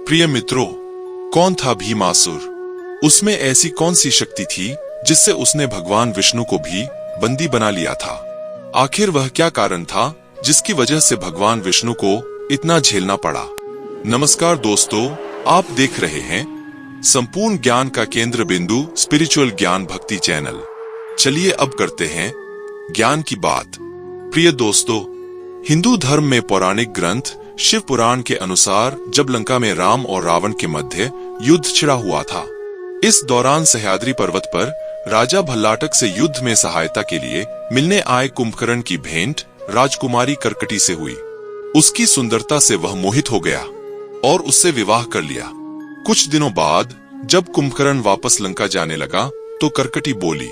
प्रिय मित्रों, कौन था भीमासुर? उसमें ऐसी कौन सी शक्ति थी जिससे उसने भगवान विष्णु को भी बंदी बना लिया था? आखिर वह क्या कारण था जिसकी वजह से भगवान विष्णु को इतना झेलना पड़ा? नमस्कार दोस्तों, आप देख रहे हैं संपूर्ण ज्ञान का केंद्र बिंदु स्पिरिचुअल ज्ञान भक्ति चैनल। चलिए अब करते हैं ज्ञान की बात। प्रिय दोस्तों, हिंदू धर्म में पौराणिक ग्रंथ शिव पुराण के अनुसार जब लंका में राम और रावण के मध्य युद्ध छिड़ा हुआ था, इस दौरान सह्याद्री पर्वत पर राजा भल्लाटक से युद्ध में सहायता के लिए मिलने आए कुंभकर्ण की भेंट राजकुमारी कर्कटी से हुई। उसकी सुंदरता से वह मोहित हो गया और उससे विवाह कर लिया। कुछ दिनों बाद जब कुंभकर्ण वापस लंका जाने लगा तो कर्कटी बोली,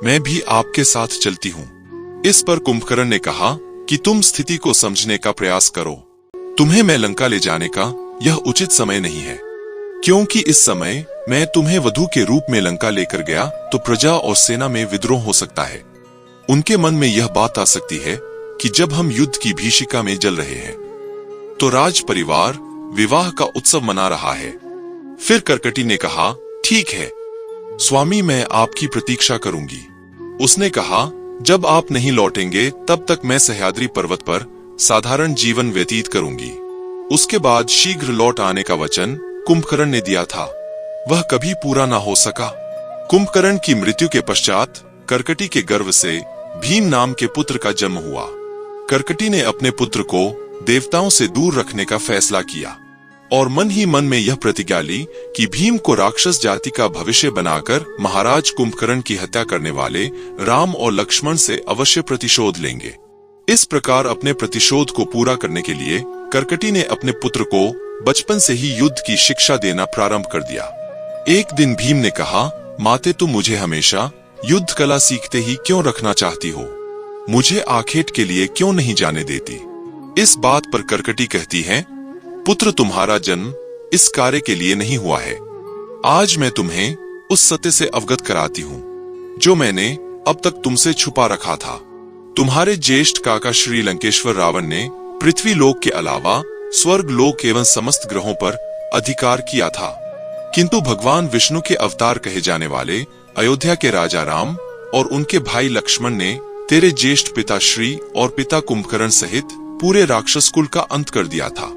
मैं भी आपके साथ चलती हूँ। इस पर कुंभकर्ण ने कहा कि तुम स्थिति को समझने का प्रयास करो, तुम्हें मैं लंका ले जाने का यह उचित समय नहीं है, क्योंकि इस समय मैं तुम्हें वधू के रूप में लंका लेकर गया तो प्रजा और सेना में विद्रोह हो सकता है। उनके मन में यह बात आ सकती है कि जब हम युद्ध की भीषिका में जल रहे हैं तो राज परिवार विवाह का उत्सव मना रहा है। फिर कर्कटी ने कहा, ठीक है स्वामी, मैं आपकी प्रतीक्षा करूंगी। उसने कहा, जब आप नहीं लौटेंगे तब तक मैं सह्याद्री पर्वत पर साधारण जीवन व्यतीत करूंगी। उसके बाद शीघ्र लौट आने का वचन कुंभकर्ण ने दिया था, वह कभी पूरा ना हो सका। कुंभकर्ण की मृत्यु के पश्चात कर्कटी के गर्भ से भीम नाम के पुत्र का जन्म हुआ। कर्कटी ने अपने पुत्र को देवताओं से दूर रखने का फैसला किया और मन ही मन में यह प्रतिज्ञा ली कि भीम को राक्षस जाति का भविष्य बनाकर महाराज कुंभकर्ण की हत्या करने वाले राम और लक्ष्मण से अवश्य प्रतिशोध लेंगे। इस प्रकार अपने प्रतिशोध को पूरा करने के लिए कर्कटी ने अपने पुत्र को बचपन से ही युद्ध की शिक्षा देना प्रारंभ कर दिया। एक दिन भीम ने कहा, माते तुम मुझे हमेशा युद्ध कला सीखते ही क्यों रखना चाहती हो? मुझे आखेट के लिए क्यों नहीं जाने देती? इस बात पर कर्कटी कहती है, पुत्र तुम्हारा जन्म इस कार्य के लिए नहीं हुआ है। आज मैं तुम्हें उस सत्य से अवगत कराती हूँ जो मैंने अब तक तुमसे छुपा रखा था। तुम्हारे ज्येष्ठ काका श्री लंकेश्वर रावण ने पृथ्वी लोक के अलावा स्वर्ग लोक एवं समस्त ग्रहों पर अधिकार किया था, किंतु भगवान विष्णु के अवतार कहे जाने वाले अयोध्या के राजा राम और उनके भाई लक्ष्मण ने तेरे ज्येष्ठ पिता श्री और पिता कुंभकर्ण सहित पूरे राक्षस कुल का अंत कर दिया था।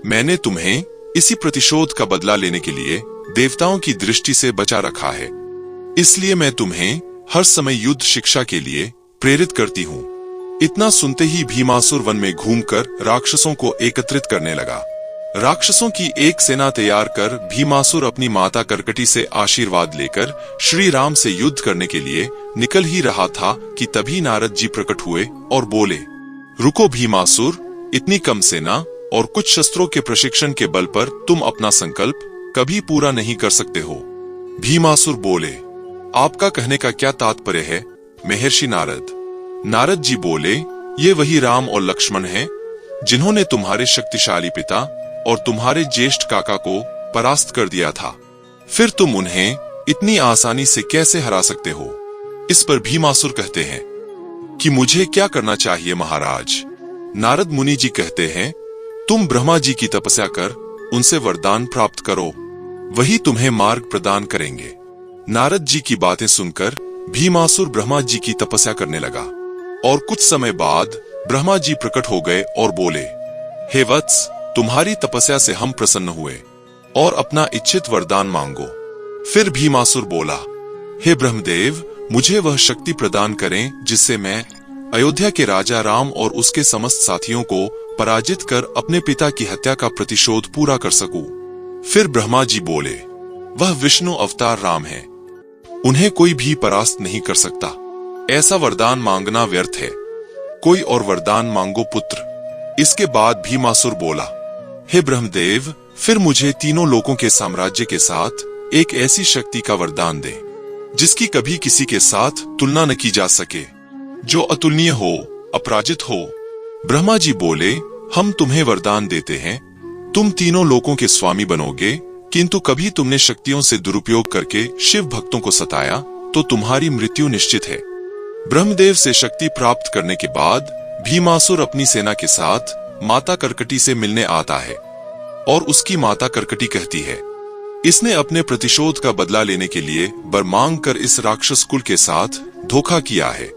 मैंने तुम्हें इसी प्रतिशोध का बदला लेने के लिए देवताओं की दृष्टि से बचा रखा है, इसलिए मैं तुम्हें हर समय युद्ध शिक्षा के लिए प्रेरित करती हूँ। इतना सुनते ही भीमासुर वन में घूमकर राक्षसों को एकत्रित करने लगा। राक्षसों की एक सेना तैयार कर भीमासुर अपनी माता कर्कटी से आशीर्वाद लेकर श्री राम से युद्ध करने के लिए निकल ही रहा था कि तभी नारद जी प्रकट हुए और बोले, रुको भीमासुर, इतनी कम सेना और कुछ शस्त्रों के प्रशिक्षण के बल पर तुम अपना संकल्प कभी पूरा नहीं कर सकते हो। भीमासुर बोले, आपका कहने का क्या तात्पर्य है महर्षि नारद? नारद जी बोले, ये वही राम और लक्ष्मण हैं जिन्होंने तुम्हारे शक्तिशाली पिता और तुम्हारे ज्येष्ठ काका को परास्त कर दिया था। फिर तुम उन्हें इतनी आसानी से कैसे हरा सकते हो? इस पर भीमासुर कहते हैं कि मुझे क्या करना चाहिए महाराज? नारद मुनि जी कहते हैं, तुम ब्रह्मा जी की तपस्या कर उनसे वरदान प्राप्त करो, वही तुम्हें मार्ग प्रदान करेंगे। नारद जी की बातें सुनकर भीमासुर ब्रह्मा जी की तपस्या करने लगा और कुछ समय बाद ब्रह्मा जी प्रकट हो गए और बोले, हे वत्स, तुम्हारी तपस्या से हम प्रसन्न हुए और अपना इच्छित वरदान मांगो। फिर भीमासुर बोला, हे ब्रह्मदेव, मुझे वह शक्ति प्रदान करें जिससे मैं अयोध्या के राजा राम और उसके समस्त साथियों को पराजित कर अपने पिता की हत्या का प्रतिशोध पूरा कर सकूं। फिर ब्रह्मा जी बोले, वह विष्णु अवतार राम है, उन्हें कोई भी परास्त नहीं कर सकता। ऐसा वरदान मांगना व्यर्थ है, कोई और वरदान मांगो पुत्र। इसके बाद भीमासुर बोला, हे ब्रह्मदेव, फिर मुझे तीनों लोकों के साम्राज्य के साथ एक ऐसी शक्ति का वरदान दे जिसकी कभी किसी के साथ तुलना न की जा सके, जो अतुलनीय हो, अपराजित हो। ब्रह्मा जी बोले, हम तुम्हें वरदान देते हैं, तुम तीनों लोकों के स्वामी बनोगे, किंतु कभी तुमने शक्तियों से दुरुपयोग करके शिव भक्तों को सताया तो तुम्हारी मृत्यु निश्चित है। ब्रह्मदेव से शक्ति प्राप्त करने के बाद भीमासुर अपनी सेना के साथ माता कर्कटी से मिलने आता है। और उसकी माता कर्कटी कहती है, इसने अपने प्रतिशोध का बदला लेने के लिए वर मांग कर इस राक्षस कुल के साथ धोखा किया है,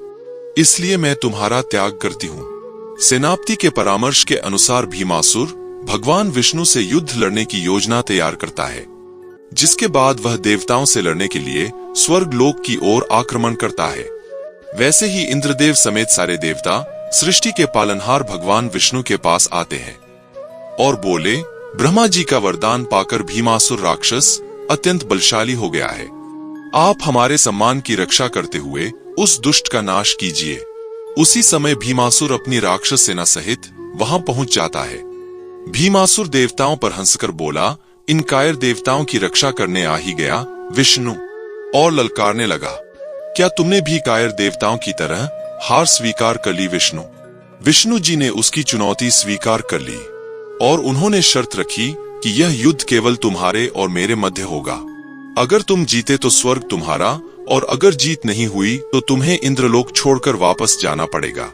इसलिए मैं तुम्हारा त्याग करती हूँ। सेनापति के परामर्श के अनुसार भीमासुर भगवान विष्णु से युद्ध लड़ने की योजना तैयार करता है, जिसके बाद वह देवताओं से लड़ने के लिए स्वर्ग लोक की ओर आक्रमण करता है। वैसे ही इंद्रदेव समेत सारे देवता सृष्टि के पालनहार भगवान विष्णु के पास आते हैं और बोले, ब्रह्मा जी का वरदान पाकर भीमासुर राक्षस अत्यंत बलशाली हो गया है। आप हमारे सम्मान की रक्षा करते हुए उस दुष्ट का नाश कीजिए। उसी समय भीमासुर अपनी राक्षस सेना सहित वहां पहुंच जाता है। भीमासुर देवताओं पर हंसकर बोला, इन कायर देवताओं की रक्षा करने आ ही गया विष्णु, और ललकारने लगा, क्या तुमने भी कायर देवताओं की तरह हार स्वीकार कर ली विष्णु? विष्णु जी ने उसकी चुनौती स्वीकार कर ली और उन्होंने शर्त रखी कि यह युद्ध केवल तुम्हारे और मेरे मध्य होगा। अगर तुम जीते तो स्वर्ग तुम्हारा, और अगर जीत नहीं हुई तो तुम्हें इंद्रलोक छोड़कर वापस जाना पड़ेगा।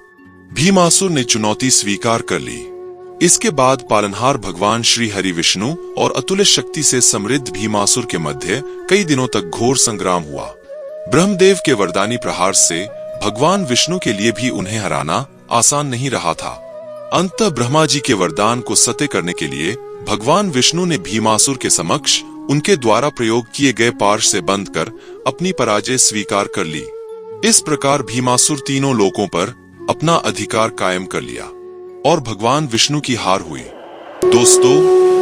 भीमासुर ने चुनौती स्वीकार कर ली। इसके बाद पालनहार भगवान श्री हरि विष्णु और अतुल्य शक्ति से समृद्ध भीमासुर के मध्य कई दिनों तक घोर संग्राम हुआ। ब्रह्मदेव के वरदानी प्रहार से भगवान विष्णु के लिए भी उन्हें हराना आसान नहीं रहा था। अंततः ब्रह्मा जी के वरदान को सत्य करने के लिए भगवान विष्णु ने भीमासुर के समक्ष उनके द्वारा प्रयोग किए गए पाश से बंध कर अपनी पराजय स्वीकार कर ली। इस प्रकार भीमासुर तीनों लोकों पर अपना अधिकार कायम कर लिया और भगवान विष्णु की हार हुई। दोस्तों,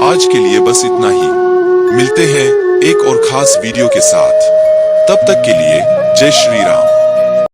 आज के लिए बस इतना ही। मिलते हैं एक और खास वीडियो के साथ। तब तक के लिए जय श्री राम।